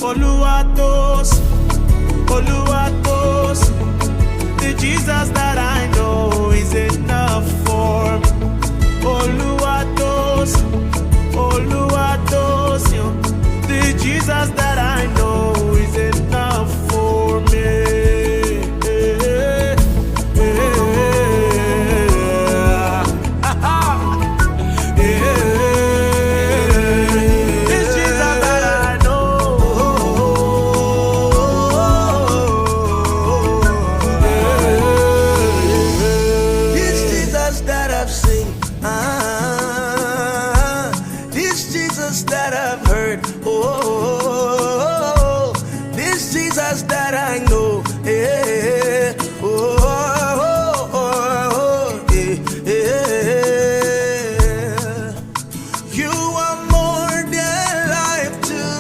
Oluwatos, Oluwatos, the Jesus that I know is enough for me. Oluwatos, Oluwatos, the Jesus that I know